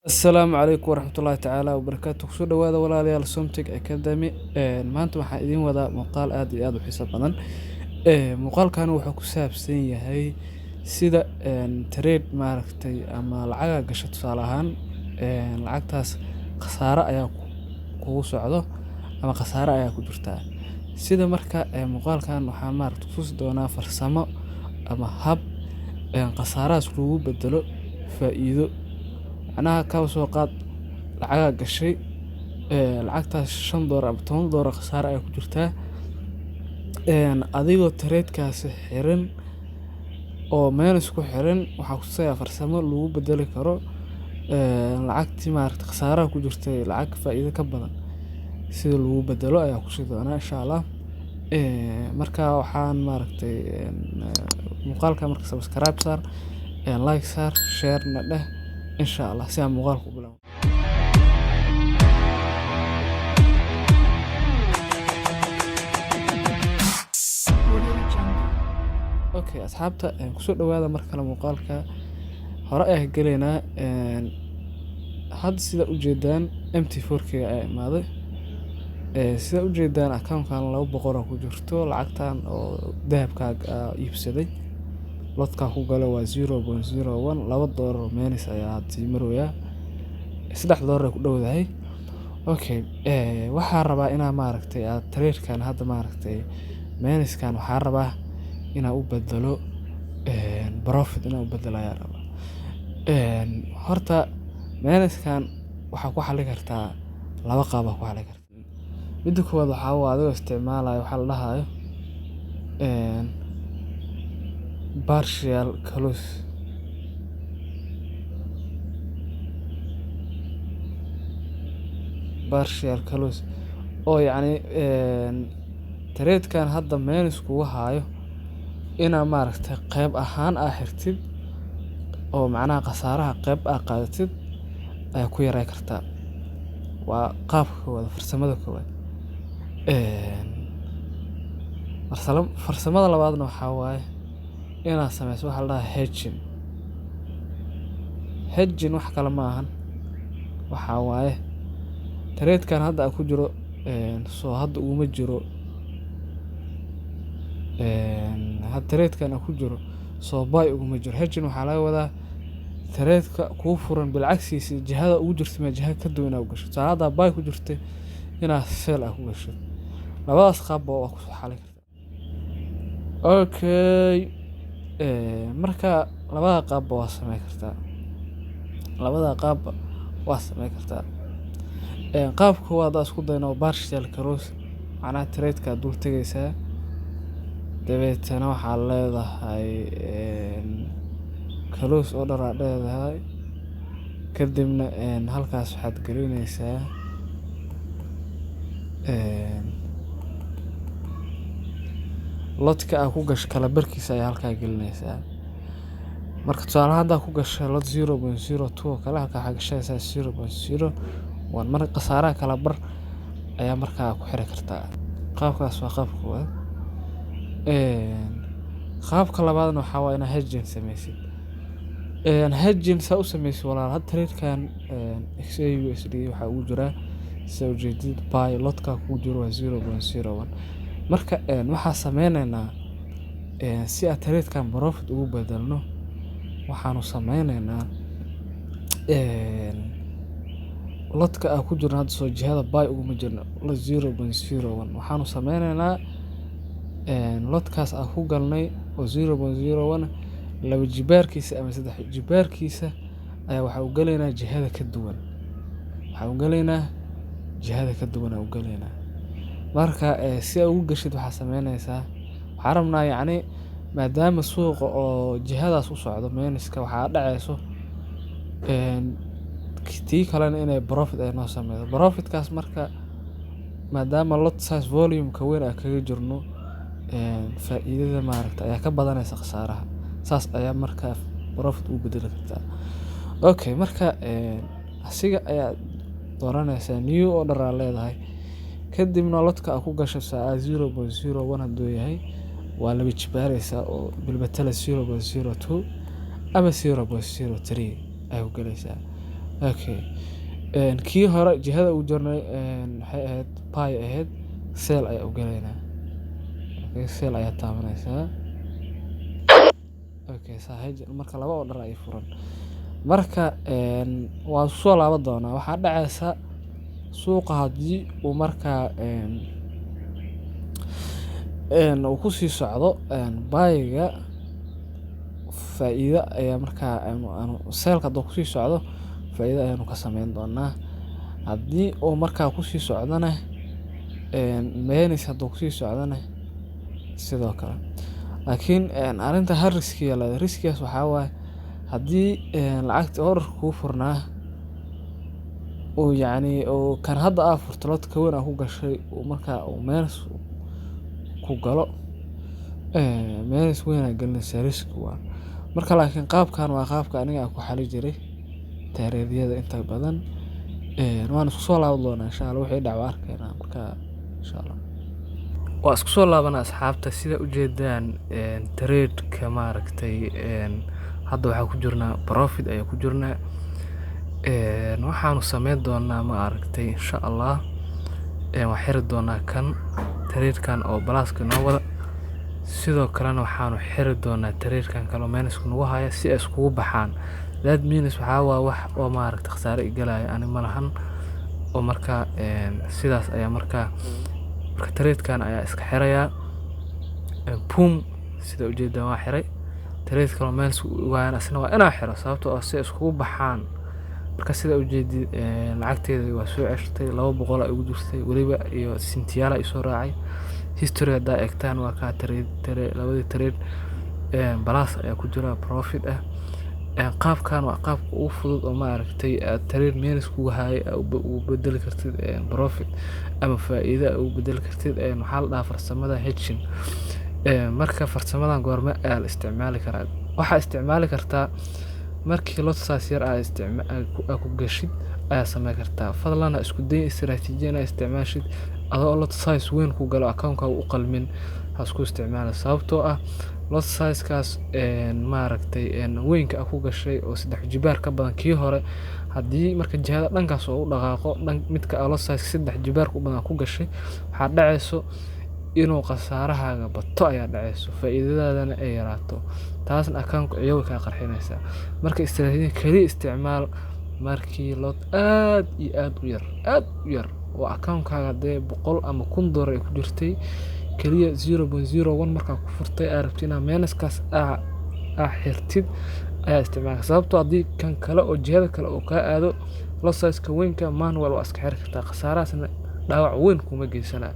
Asalaamu calaykum waraxmatullaahi tacaala wabarakaatuh. Kusoo dhawaada walaalayaal Somtech Academy. Maanta waxaan idiin wadaa muuqaal aad iyo aad u xiiso badan. Muuqaalkan wuxuu ku saabsan yahay sida trade maaragtay ama lacaga gasho tusaale ahaan lacagtaas khasaare ayaa kugu socdo ama khasaare ayaa ku jirtaa. Sida marka muuqaalkan waxaan maaragtay tusi doonaa farsamo ama hab khasaarahaas lagu bedelo faa'iido. Macnaha ka soo qaad lacaga gashay lacagtaas $5 ama $10 khasaare ayaa ku jirtaa. Adigoo trade-kaasi xiran oo minus ku xiran waxaa ku tusayaa farsamo lagu bedeli karo lacagtii maaragtay khasaaraha ku jirtay lacag faa'iido ka badan sida lagu bedelo ayaa ku sii doonaa insha Allah. Marka waxaan maaragtay muuqaalka marka subscribe saar, like saar, share na dheh insha Allah si aan muuqaalka u bilaabo. Okay asxaabta kusoo dhawaada mar kale muuqaalka hore ayaa galeynaa hadda sida u jeedaan MT4K ayaa imaaday. Sida u jeedaan account-kan 200 ku jirto lacagtan oo dahabkaaga iibsaday lodka ku galo waa 0.01 $2 minus ayaa hadii marooya $3 ku dhowdahay. Okay waxaan rabaa inaan maaragtay trade-kan hadda maaragtay minus-kan waxaan rabaa inaan u bedelo profit inaan u bedelo ayaan rabaa. Horta minus-kan waxaa ku xalin kartaa laba qaab ku xalin kartaa. Midda koowaad waxaa waa adigoo isticmaalaya waxa la dhahayo partial close oo yacni trade-kan hadda minus kugu hayo inaa maaragtay qayb ahaan xirtid oo macnaha khasaaraha qayb qaadatid ayaa ku yaray kartaa. Waa qaabka koowaad farsamada koowaad. Farsamada labaadna waxaa waaye inaad sameyso waxa la dhahaa hedging. Hedging wax kale ma ahan waxaa waaye trade-kan hadda ku jiro soo hadda uma jiro trade-kan ku jiro soo buy uma jiro. Hedging waxaa laga wadaa trade-ka kuu furan bilcagsiisa jihada ugu jirto ma jiha ka duwan u gasho. Tusaale hadda buy ku jirtay inaad sell ku gasho. Labadaas qaab waa ku xalin kartaa. Okay marka labada qaab waa sameyn kartaa. Qaabka waa daas ku dayno partial close macnaha trade-ka dul tagaysaa dabeetana waxaa leedahay close order aad leedahay kadibna halkaas waxaad gelinaysaa lodka aad ku gasho kala barkiisa ayaa halkaa gelinaysaa. Marka tusaale hadda ku gasho lot 0.02 kala halka xagashaysaa 0.01 marka khasaaraha kala bar ayaa markaa ku xiri kartaa. Qaabkaas waa qaabka koowaad. Qaabka labaadna waxaa waa inaad hedging sameysid. Hedging sa u sameysid walaal had trade-kan XAUSD waxaa ugu jira sida ujeedid buy lodka ku jiro waa 0.01 marka waxaa sameynaynaa si aad trade-kan profit ugu bedelno waxaanu sameynaynaa lodka ku jiro hadda soo jihada buy ugu ma jirno 0.01 waxaanu sameynaynaa lodkaas ku galnay oo 0.01 laba jibaarkiisa ama saddex jibaarkiisa ayaa waxa uu galeynaa jihada ka duwan. Marka si aad ugu gashid waxaa sameynaysaa waxaan rabnaa yacni maadaama suuqa oo jihadaas u socdo minuska waxaa dhacayso tii kalena inay profit ay noo sameyso. Profit-kaas marka maadaama lot size volume ka weyn kaga jirno faa'iidada maaragtay ayaa ka badanaysa khasaaraha. Saas ayaa markaa profit u bedeli kartaa. Okay marka asiga ayaa dooranaysaa new order aad leedahay kadibna lodka ku gasho saa 0.01 haduu yahay waa laba jibaaraysaa oo bilbatala 0.02 ama 0.03 ay u galaysaa. Okay. Kii hore jihada uu jirnay waxay ahayd buy ahayd, sell ayaa u galaynaa. Okay, sell ayaa taabanaysaa. Okay, marka laba order ay furan. Marka waa soo laaban doonaa. Waxaa dhacaysa suuqa haddii uu markaa uu ku sii socdo buy-ga faa'iido ayaa markaa sell-ka hadduu ku sii socdo faa'iido ayaanu ka samayn doonaa. Haddii uu markaa ku sii socdana minus hadduu ku sii socdana sidoo kale. Laakiin arrinta hal riskiga leh. Riskigaas waxaa waaye haddii lacagta order kuu furnaa oo oo kan hadda aa furto lot ka weyn ku gashay oo markaa uu minus ku galo minus weyn ay galinaysaa risk waa. Marka laakiin qaabkan waa qaabka aniga ku xali jiray taariikhyada inta badan waan isku soo laaban doonaa insha Allah wixii dhaco arkayna marka insha Allah. Waa isku soo laabana asxaabta sida u jeedaan trade-ka maaragtay hadda waxaa ku jirnaa profit ayaa ku jirnaa. Waxaanu sameyn doonaa maaragtay insha Allah waan xiri doonaa kan trade-kan oo balaaska noo wada. Sidoo kalena waxaanu xiri doonaa trade-kan kale minus nagu haya si ay iskugu baxaan. That means waxaa waa wax oo maaragtay khasaare galaya ani malahan oo markaa sidaas ayaa markaa trade-kan ayaa iska xiraya. Boom sida u jeedaan waa xiray. Trade-kan minus waana asna waa inaa xiro sababtoo ah si ay iskugu baxaan. Marka sida u jeedid lacagteeda waa soo ceshtay 200 ay ugu jirtay waliba iyo sentiyaal ay soo raacay. History hadda eegtaan waa ka labadii trade balaas ayaa ku jira profit ah. Qaabkan waa qaabka ugu fudud oo maaragtay trade minus ku haay u bedeli kartid profit ama faa'iido u bedeli kartid waxa la dhahaa farsamada hedging. Marka farsamadan goorma aad isticmaali karaa waxa isticmaali kartaa markii lot size yar aad ku gashid ayaa sameyn kartaa. Fadlan isku day istiraatiijiyada isticmaashid adoo lot size weyn ku galo account-ka u qalmin ha isku isticmaalo sababtoo ah lot size kaas maaragtay weynka ku gashay oo 3 jibaar ka badan kii hore haddii marka jihada dhankaas oo u dhaqaaqo midka lot size 3 jibaar ku badan ku gashay waxa dhacayso inuu khasaarahaaga bato ayaa dhacayso faa'iidadaadana ay yaraato taasna account iyagu ka qarxinaysa. Marka istiraatiijiyada kaliya isticmaal markii lot aad iyo aad u yar oo account-kaaga 100 ama $1,000 ay ku jirtay kaliya 0.01 marka ku furtay arabtina minuskaas xirtid ayaa isticmaal sababtoo haddii kan kale oo jihada kale oo ka aado lot size ka weynka manual waa iska xiri kartaa khasaarahaasna dhaawac weyn kuma geysana.